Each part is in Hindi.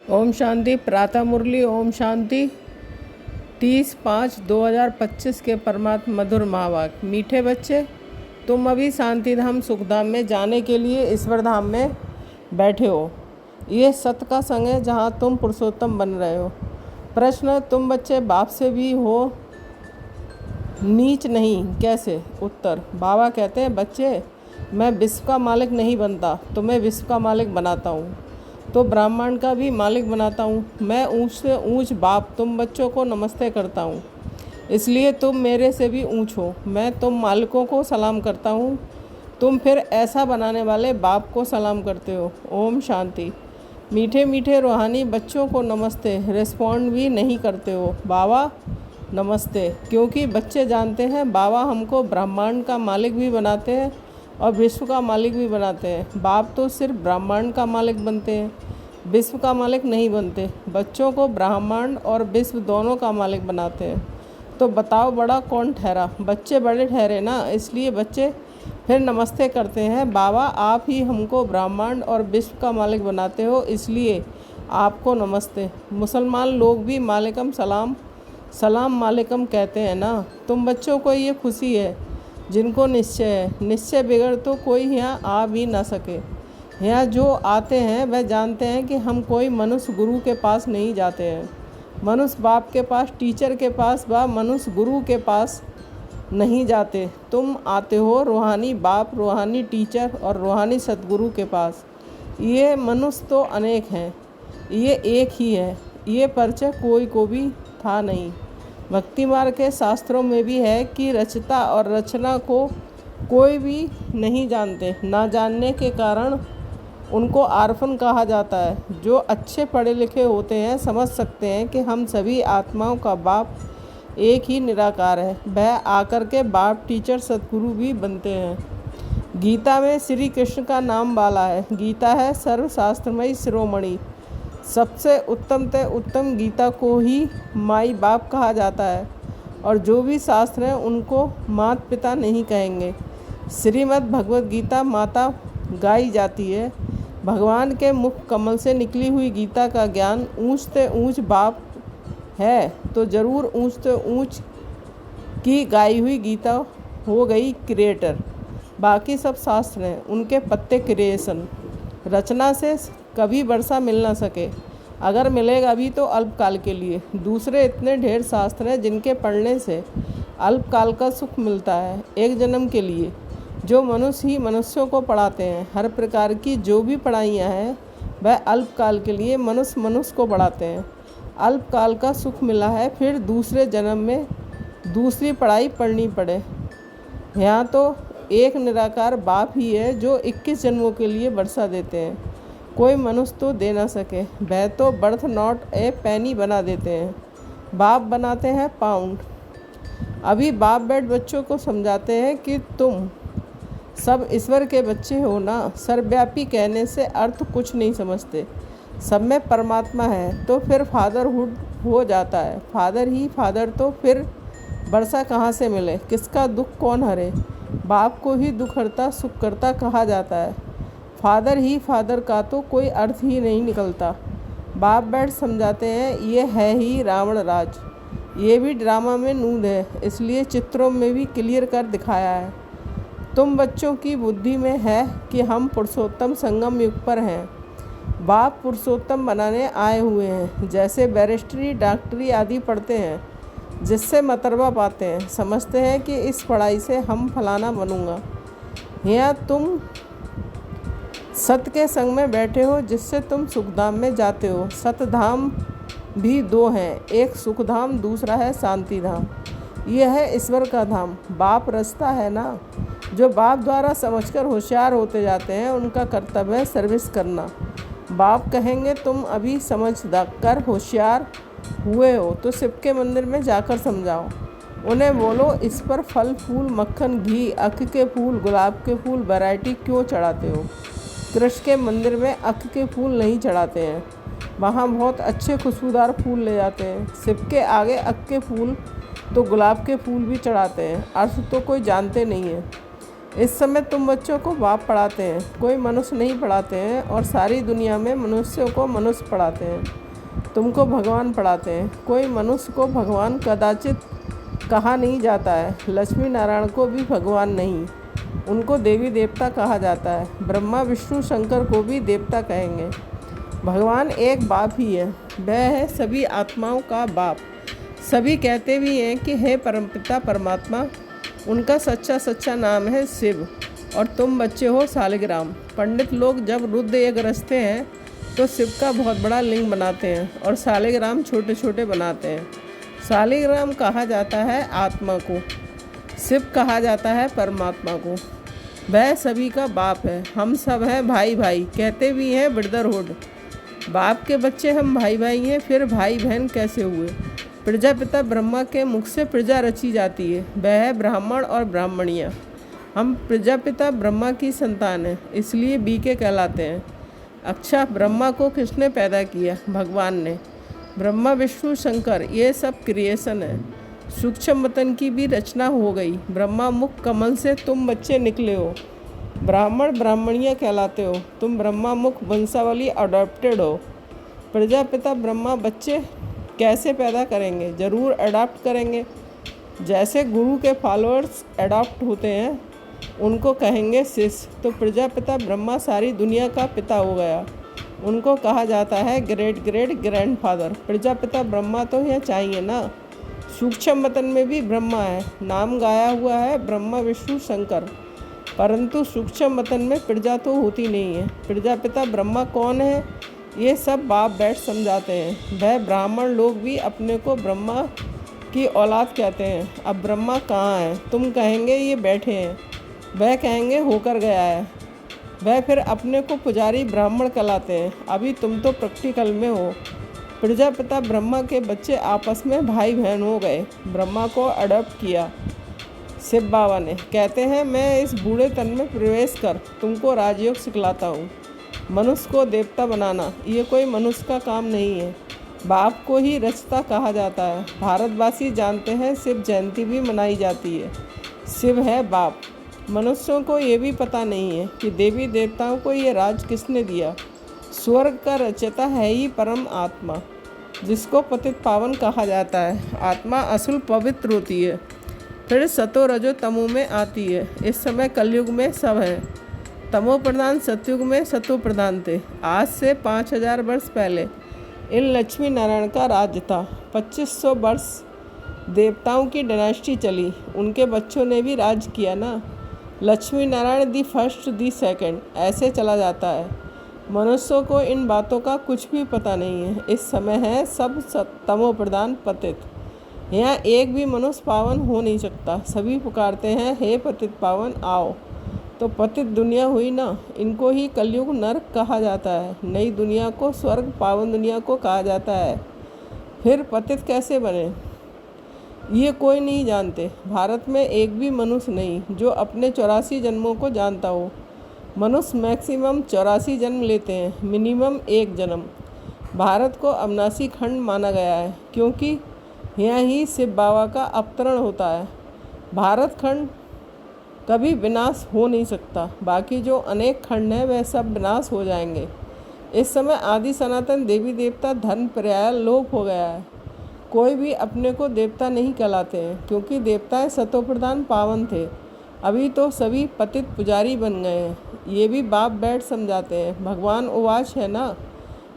ओम शांति। प्रातः मुरली। ओम शांति। 30/5/2025 के परमात्मा मधुर महावाक्य। मीठे बच्चे, तुम अभी शांति धाम सुखधाम में जाने के लिए ईश्वर धाम में बैठे हो। ये सत्य का संग है जहाँ तुम पुरुषोत्तम बन रहे हो। प्रश्न, तुम बच्चे बाप से भी हो नीच नहीं, कैसे? उत्तर, बाबा कहते हैं, बच्चे मैं विश्व का मालिक नहीं बनता, तुम्हें विश्व का मालिक बनाता हूँ, तो ब्राह्मण का भी मालिक बनाता हूँ। मैं ऊंच से ऊंच बाप तुम बच्चों को नमस्ते करता हूँ, इसलिए तुम मेरे से भी ऊंच हो। मैं तुम मालिकों को सलाम करता हूँ, तुम फिर ऐसा बनाने वाले बाप को सलाम करते हो। ओम शांति। मीठे मीठे रूहानी बच्चों को नमस्ते। रिस्पॉन्ड भी नहीं करते हो, बाबा नमस्ते, क्योंकि बच्चे जानते हैं बाबा हमको ब्रह्मांड का मालिक भी बनाते हैं और विश्व का मालिक भी बनाते हैं। बाप तो सिर्फ ब्रह्मांड का मालिक बनते हैं, विश्व का मालिक नहीं बनते। बच्चों को ब्रह्मांड और विश्व दोनों का मालिक बनाते हैं। तो बताओ बड़ा कौन ठहरा? बच्चे बड़े ठहरे ना, इसलिए बच्चे फिर नमस्ते करते हैं, बाबा आप ही हमको ब्रह्मांड और विश्व का मालिक बनाते हो, इसलिए आपको नमस्ते। मुसलमान लोग भी मालिकम सलाम सलाम मालिकम कहते हैं ना। तुम बच्चों को ये खुशी है जिनको निश्चय है। निश्चय बिगड़ तो कोई यहाँ आ भी ना सके। यहाँ जो आते हैं वह जानते हैं कि हम कोई मनुष्य गुरु के पास नहीं जाते हैं। मनुष्य बाप के पास, टीचर के पास व मनुष्य गुरु के पास नहीं जाते। तुम आते हो रूहानी बाप, रूहानी टीचर और रूहानी सतगुरु के पास। ये मनुष्य तो अनेक हैं, ये एक ही है, ये परिचय कोई को भी था नहीं। भक्ति मार्ग के शास्त्रों में भी है कि रचता और रचना को कोई भी नहीं जानते। ना जानने के कारण उनको आर्फन कहा जाता है। जो अच्छे पढ़े लिखे होते हैं समझ सकते हैं कि हम सभी आत्माओं का बाप एक ही निराकार है। वह आकर के बाप, टीचर, सतगुरु भी बनते हैं। गीता में श्री कृष्ण का नाम वाला है। गीता है सर्वशास्त्रमयी शिरोमणि। सबसे उत्तम ते उत्तम गीता को ही माई बाप कहा जाता है, और जो भी शास्त्र हैं उनको माता पिता नहीं कहेंगे। श्रीमद् भगवत गीता माता गाई जाती है। भगवान के मुख कमल से निकली हुई गीता का ज्ञान ऊंच से ऊंच बाप है, तो ज़रूर ऊंच से ऊंच की गाई हुई गीता हो गई क्रिएटर। बाकी सब शास्त्र हैं उनके पत्ते क्रिएशन। रचना से कभी वर्षा मिल ना सके, अगर मिलेगा भी तो अल्पकाल के लिए। दूसरे इतने ढेर शास्त्र हैं जिनके पढ़ने से अल्पकाल का सुख मिलता है, एक जन्म के लिए। जो मनुष्य ही मनुष्यों को पढ़ाते हैं। हर प्रकार की जो भी पढ़ाइयाँ हैं वह अल्पकाल के लिए मनुष्य मनुष्य को पढ़ाते हैं। अल्पकाल का सुख मिला है, फिर दूसरे जन्म में दूसरी पढ़ाई पढ़नी पड़े। यहाँ तो एक निराकार बाप ही है जो 21 जन्मों के लिए वर्षा देते हैं। कोई मनुष्य तो दे ना सके, वह तो बर्थ नॉट ए पैनी बना देते हैं। बाप बनाते हैं पाउंड। अभी बाप बैठ बच्चों को समझाते हैं कि तुम सब ईश्वर के बच्चे हो ना। सर्वव्यापी कहने से अर्थ कुछ नहीं समझते। सब में परमात्मा है तो फिर फादरहुड हो जाता है। फादर ही फादर, तो फिर वर्षा कहाँ से मिले? किसका दुख कौन हरे? बाप को ही दुख हरता सुख करता कहा जाता है। फादर ही फादर का तो कोई अर्थ ही नहीं निकलता। बाप बैठ समझाते हैं, ये है ही रावण राज। ये भी ड्रामा में नूद है, इसलिए चित्रों में भी क्लियर कर दिखाया है। तुम बच्चों की बुद्धि में है कि हम पुरुषोत्तम संगम युग पर हैं। बाप पुरुषोत्तम बनाने आए हुए हैं। जैसे बैरिस्ट्री, डॉक्टरी आदि पढ़ते हैं, जिससे मतरबा पाते हैं, समझते हैं कि इस पढ़ाई से हम फलाना बनूंगा। यहाँ तुम सत्य के संग में बैठे हो, जिससे तुम सुखधाम में जाते हो। सतधाम भी दो हैं, एक सुखधाम, दूसरा है शांति धाम। यह है ईश्वर का धाम। बाप रचता है ना। जो बाप द्वारा समझकर होशियार होते जाते हैं उनका कर्तव्य है सर्विस करना। बाप कहेंगे तुम अभी समझ कर होशियार हुए हो तो शिव के मंदिर में जाकर समझाओ। उन्हें बोलो, इस पर फल फूल मक्खन घी अख के फूल गुलाब के फूल वैरायटी क्यों चढ़ाते हो? कृष्ण के मंदिर में अख के फूल नहीं चढ़ाते हैं, वहाँ बहुत अच्छे खुशबूदार फूल ले जाते हैं। शिव के आगे अख के फूल तो गुलाब के फूल भी चढ़ाते हैं। अर्थ तो कोई जानते नहीं है। इस समय तुम बच्चों को बाप पढ़ाते हैं, कोई मनुष्य नहीं पढ़ाते हैं, और सारी दुनिया में मनुष्यों को मनुष्य पढ़ाते हैं। तुमको भगवान पढ़ाते हैं, कोई मनुष्य को भगवान कदाचित कहा नहीं जाता है। लक्ष्मी नारायण को भी भगवान नहीं, उनको देवी देवता कहा जाता है। ब्रह्मा विष्णु शंकर को भी देवता कहेंगे। भगवान एक बाप ही है, वह है सभी आत्माओं का बाप। सभी कहते भी हैं कि हे परमपिता परमात्मा, उनका सच्चा सच्चा नाम है शिव, और तुम बच्चे हो शालिग्राम। पंडित लोग जब रुद्र एक रचते हैं तो शिव का बहुत बड़ा लिंग बनाते हैं और शालिग्राम छोटे छोटे बनाते हैं। शालिग्राम कहा जाता है आत्मा को, शिव कहा जाता है परमात्मा को। वह सभी का बाप है। हम सब हैं भाई भाई, कहते भी हैं ब्रदरहुड। बाप के बच्चे हम भाई भाई हैं, फिर भाई बहन कैसे हुए? प्रजापिता ब्रह्मा के मुख से प्रजा रची जाती है, वह है ब्राह्मण और ब्राह्मणियाँ। हम प्रजापिता ब्रह्मा की संतान हैं, इसलिए बीके कहलाते हैं। अच्छा, ब्रह्मा को किसने पैदा किया? भगवान ने। ब्रह्मा विष्णु शंकर ये सब क्रिएशन है। सूक्ष्म वतन की भी रचना हो गई। ब्रह्मा मुख कमल से तुम बच्चे निकले हो, ब्राह्मण ब्राह्मणियाँ कहलाते हो। तुम ब्रह्मा मुख वंशावली अडॉप्टेड हो। प्रजापिता ब्रह्मा बच्चे कैसे पैदा करेंगे? ज़रूर अडॉप्ट करेंगे। जैसे गुरु के फॉलोअर्स अडॉप्ट होते हैं, उनको कहेंगे शिष्य। तो प्रजापिता ब्रह्मा सारी दुनिया का पिता हो गया, उनको कहा जाता है great great grandfather. Prajapita Brahma तो यहाँ चाहिए ना। सूक्ष्म वतन में भी ब्रह्मा है, नाम गाया हुआ है ब्रह्मा विष्णु शंकर, परंतु सूक्ष्म वतन में प्रजा तो होती नहीं है। प्रजापिता ब्रह्मा कौन है? ये सब बाप बैठ समझाते हैं। वह ब्राह्मण लोग भी अपने को ब्रह्मा की औलाद कहते हैं। अब ब्रह्मा कहाँ है? तुम कहेंगे ये बैठे हैं, वह कहेंगे होकर गया है। वह फिर अपने को पुजारी ब्राह्मण कहलाते हैं। अभी तुम तो प्रैक्टिकल में हो। प्रजापिता ब्रह्मा के बच्चे आपस में भाई बहन हो गए। ब्रह्मा को अडॉप्ट किया शिव बाबा ने। कहते हैं मैं इस बूढ़े तन में प्रवेश कर तुमको राजयोग सिखलाता हूँ। मनुष्य को देवता बनाना ये कोई मनुष्य का काम नहीं है, बाप को ही रचता कहा जाता है। भारतवासी जानते हैं शिव जयंती भी मनाई जाती है। शिव है बाप। मनुष्यों को ये भी पता नहीं है कि देवी देवताओं को ये राज किसने दिया। स्वर्ग का रचयिता है ही परम आत्मा, जिसको पतित पावन कहा जाता है। आत्मा असुल पवित्र होती है, फिर सतो रजो तमो में आती है। इस समय कलयुग में सब है। तमो प्रधान सतयुग में सतो प्रधान थे। आज से 5000 वर्ष पहले इन लक्ष्मी नारायण का राज्य था। 2500 वर्ष देवताओं की डायनेस्टी चली, उनके बच्चों ने भी राज किया ना। Lakshmi Narayan the first the second, ऐसे चला जाता है। मनुष्यों को इन बातों का कुछ भी पता नहीं है। इस समय है सब तमो प्रधान पतित। यहाँ एक भी मनुष्य पावन हो नहीं सकता। सभी पुकारते हैं हे पतित पावन आओ। तो पतित दुनिया हुई ना, इनको ही कलयुग नरक कहा जाता है। नई दुनिया को स्वर्ग, पावन दुनिया को कहा जाता है। फिर पतित कैसे बने ये कोई नहीं जानते। भारत में एक भी मनुष्य नहीं जो अपने 84 जन्मों को जानता हो। मनुष्य मैक्सिमम 84 जन्म लेते हैं, मिनिमम 1 जन्म। भारत को अविनाशी खंड माना गया है, क्योंकि यहाँ ही शिव बाबा का अवतरण होता है। भारत खंड कभी विनाश हो नहीं सकता। बाकी जो अनेक खंड हैं वह सब विनाश हो जाएंगे। इस समय आदि सनातन देवी देवता धर्म पर्याय लोप हो गया है। कोई भी अपने को देवता नहीं कहलाते हैं, क्योंकि देवताएं सतो प्रधान पावन थे। अभी तो सभी पतित पुजारी बन गए हैं। ये भी बाप बैठ समझाते हैं। भगवान उवाच है ना,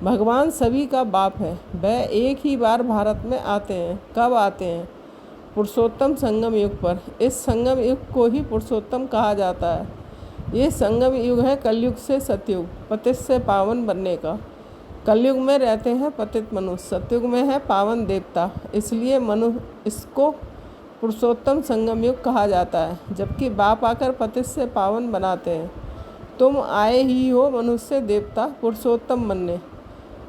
भगवान सभी का बाप है। वह एक ही बार भारत में आते हैं। कब आते हैं? पुरुषोत्तम संगम युग पर। इस संगम युग को ही पुरुषोत्तम कहा जाता है। ये संगम युग है कलयुग से सतयुग, पतित से पावन बनने का। कलयुग में रहते हैं पतित मनुष्य, सतयुग में है पावन देवता। इसलिए इसको पुरुषोत्तम संगम युग कहा जाता है। जबकि बाप आकर पतित से पावन बनाते हैं। तुम आए ही हो मनुष्य से देवता पुरुषोत्तम बनने।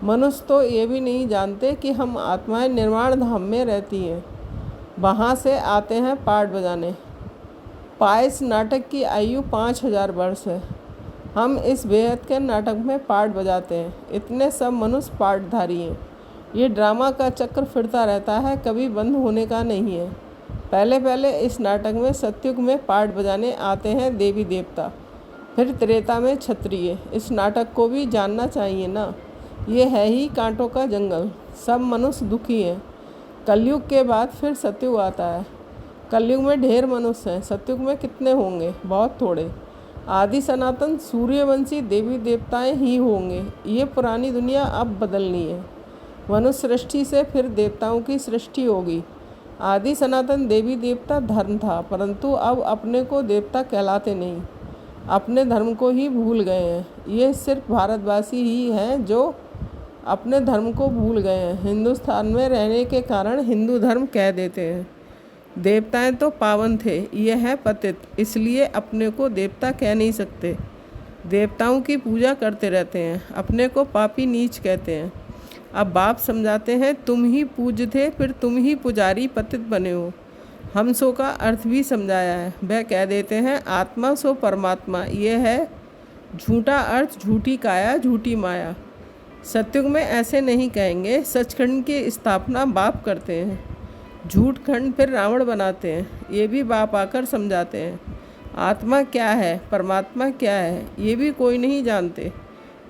मनुष्य तो ये भी नहीं जानते कि हम आत्माएं निर्वाण धाम में रहती हैं। वहाँ से आते हैं पाठ बजाने। पायस नाटक की आयु 5000 वर्ष है। हम इस बेहद के नाटक में पाठ बजाते हैं। इतने सब मनुष्य पाठधारी हैं। ये ड्रामा का चक्र फिरता रहता है, कभी बंद होने का नहीं है। पहले पहले इस नाटक में सतयुग में पार्ट बजाने आते हैं देवी देवता, फिर त्रेता में क्षत्रिय। इस नाटक को भी जानना चाहिए ना, ये है ही कांटों का जंगल, सब मनुष्य दुखी हैं। कलयुग के बाद फिर सतयुग आता है। कलयुग में ढेर मनुष्य हैं, सतयुग में कितने होंगे? बहुत थोड़े। आदि सनातन सूर्यवंशी देवी देवताएं ही होंगे। ये पुरानी दुनिया अब बदलनी है। मनुष्य सृष्टि से फिर देवताओं की सृष्टि होगी। आदि सनातन देवी देवता धर्म था, परंतु अब अपने को देवता कहलाते नहीं, अपने धर्म को ही भूल गए हैं। ये सिर्फ भारतवासी ही हैं जो अपने धर्म को भूल गए हैं। हिंदुस्तान में रहने के कारण हिंदू धर्म कह देते हैं। देवताएं तो पावन थे, ये है पतित, इसलिए अपने को देवता कह नहीं सकते। देवताओं की पूजा करते रहते हैं, अपने को पापी नीच कहते हैं। अब बाप समझाते हैं, तुम ही पूज्य थे, फिर तुम ही पुजारी पतित बने हो। हम सो का अर्थ भी समझाया है। वह कह देते हैं, आत्मा सो परमात्मा, ये है झूठा अर्थ, झूठी काया, झूठी माया। सतयुग में ऐसे नहीं कहेंगे। सचखंड की स्थापना बाप करते हैं, झूठ खंड फिर रावण बनाते हैं। ये भी बाप आकर समझाते हैं। आत्मा क्या है, परमात्मा क्या है, ये भी कोई नहीं जानते।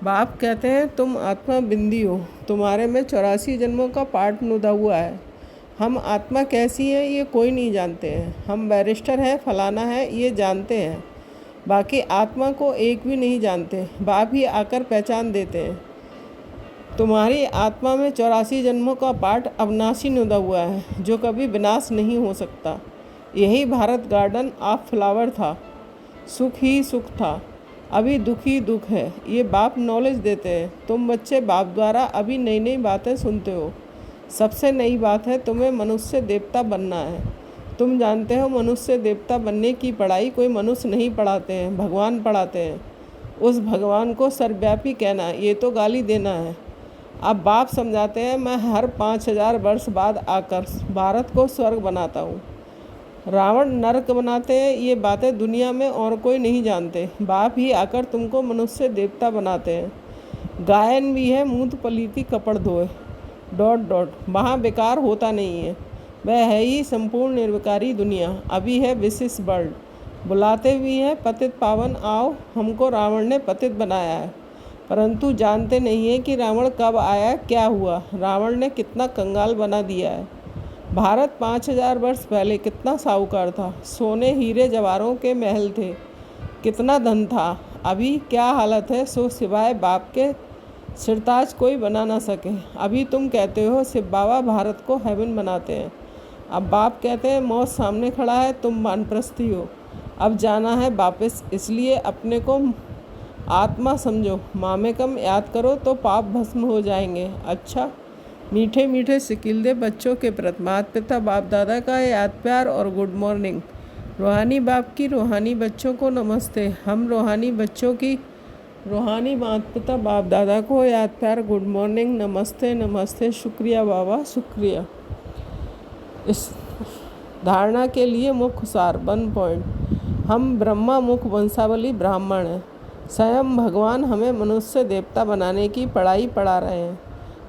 बाप कहते हैं, तुम आत्मा बिंदी हो, तुम्हारे में 84 जन्मों का पाठ नुदा हुआ है। हम आत्मा कैसी है ये कोई नहीं जानते हैं। हम बैरिस्टर हैं, फलाना है, ये जानते हैं, बाकी आत्मा को एक भी नहीं जानते। बाप ही आकर पहचान देते हैं। तुम्हारी आत्मा में 84 जन्मों का पाठ अविनाशी नुदा हुआ है, जो कभी विनाश नहीं हो सकता। यही भारत गार्डन ऑफ फ्लावर था। सुख ही सुख था, अभी दुख ही दुख है। ये बाप नॉलेज देते हैं। तुम बच्चे बाप द्वारा अभी नई नई बातें सुनते हो। सबसे नई बात है, तुम्हें मनुष्य देवता बनना है। तुम जानते हो, मनुष्य देवता बनने की पढ़ाई कोई मनुष्य नहीं पढ़ाते हैं, भगवान पढ़ाते हैं। उस भगवान को सर्वव्यापी कहना, ये तो गाली देना है। अब बाप समझाते हैं, मैं हर 5000 वर्ष बाद आकर भारत को स्वर्ग बनाता हूँ, रावण नरक बनाते हैं। ये बातें दुनिया में और कोई नहीं जानते। बाप ही आकर तुमको मनुष्य देवता बनाते हैं। गायन भी है, मूत पलीती कपड़ धोए ... वहाँ बेकार होता नहीं है। वह है ही संपूर्ण निर्विकारी दुनिया। अभी है विशिष्ट वर्ल्ड। बुलाते भी हैं, पतित पावन आओ, हमको रावण ने पतित बनाया है। परंतु जानते नहीं है कि रावण कब आया, क्या हुआ, रावण ने कितना कंगाल बना दिया है। भारत 5000 वर्ष पहले कितना साहूकार था। सोने हीरे जवाहरों के महल थे, कितना धन था। अभी क्या हालत है, सो सिवाय बाप के सिरताज कोई बना ना सके। अभी तुम कहते हो शिव बाबा भारत को हेवन बनाते हैं। अब बाप कहते हैं, मौत सामने खड़ा है, तुम वानप्रस्थी हो, अब जाना है वापस, इसलिए अपने को आत्मा समझो। मामेकम याद करो तो पाप भस्म हो जाएंगे। अच्छा, मीठे मीठे सिकिलदे बच्चों के प्रति माता पिता बाप दादा का याद प्यार और गुड मॉर्निंग। रूहानी बाप की रूहानी बच्चों को नमस्ते। हम रूहानी बच्चों की रूहानी माता पिता बाप दादा को याद प्यार, गुड मॉर्निंग, नमस्ते नमस्ते, शुक्रिया बाबा शुक्रिया। इस धारणा के लिए मुख्य सार 1 पॉइंट। हम ब्रह्मा मुख वंशावली ब्राह्मण हैं। स्वयं भगवान हमें मनुष्य देवता बनाने की पढ़ाई पढ़ा रहे हैं।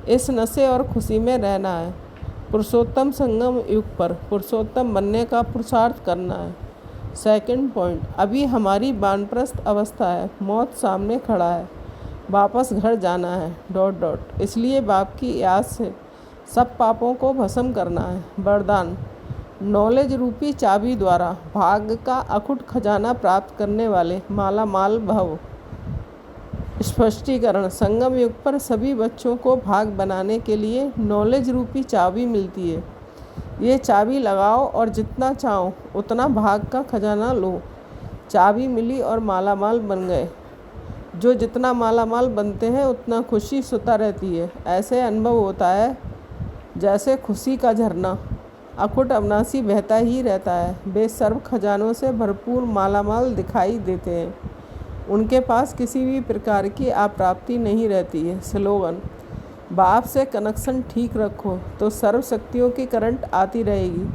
इस नशे और खुशी में रहना है। पुरुषोत्तम संगम युग पर पुरुषोत्तम बनने का पुरुषार्थ करना है। 2 पॉइंट, अभी हमारी वानप्रस्थ अवस्था है, मौत सामने खड़ा है, वापस घर जाना है ... इसलिए बाप की याद से सब पापों को भस्म करना है। वरदान, नॉलेज रूपी चाबी द्वारा भाग्य का अखुट खजाना प्राप्त करने वाले माला माल भव। स्पष्टीकरण, संगम युग पर सभी बच्चों को भाग बनाने के लिए नॉलेज रूपी चाबी मिलती है। ये चाबी लगाओ और जितना चाहो उतना भाग का खजाना लो। चाबी मिली और मालामाल बन गए। जो जितना मालामाल बनते हैं उतना खुशी सुता रहती है। ऐसे अनुभव होता है जैसे खुशी का झरना अखुट अविनाशी बहता ही रहता है। वे सर्व खजानों से भरपूर मालामाल दिखाई देते हैं। उनके पास किसी भी प्रकार की अप्राप्ति नहीं रहती है। स्लोगन, बाप से कनेक्शन ठीक रखो तो सर्व शक्तियों की करंट आती रहेगी।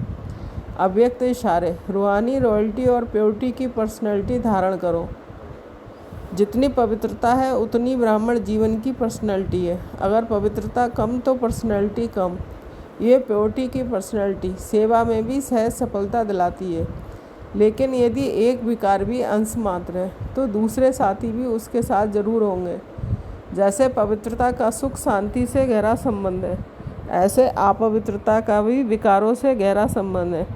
अव्यक्त इशारे, रूहानी रॉयल्टी और प्योरिटी की पर्सनैलिटी धारण करो। जितनी पवित्रता है उतनी ब्राह्मण जीवन की पर्सनैलिटी है। अगर पवित्रता कम तो पर्सनैलिटी कम। ये प्योरिटी की पर्सनैलिटी सेवा में भी सहज सफलता दिलाती है। लेकिन यदि एक विकार भी अंश मात्र है तो दूसरे साथी भी उसके साथ जरूर होंगे। जैसे पवित्रता का सुख शांति से गहरा संबंध है, ऐसे अपवित्रता का भी विकारों से गहरा संबंध है।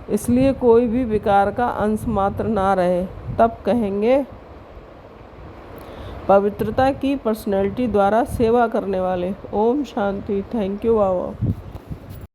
इसलिए कोई भी विकार का अंश मात्र ना रहे, तब कहेंगे पवित्रता की पर्सनैलिटी द्वारा सेवा करने वाले। ओम शांति। Thank you Baba.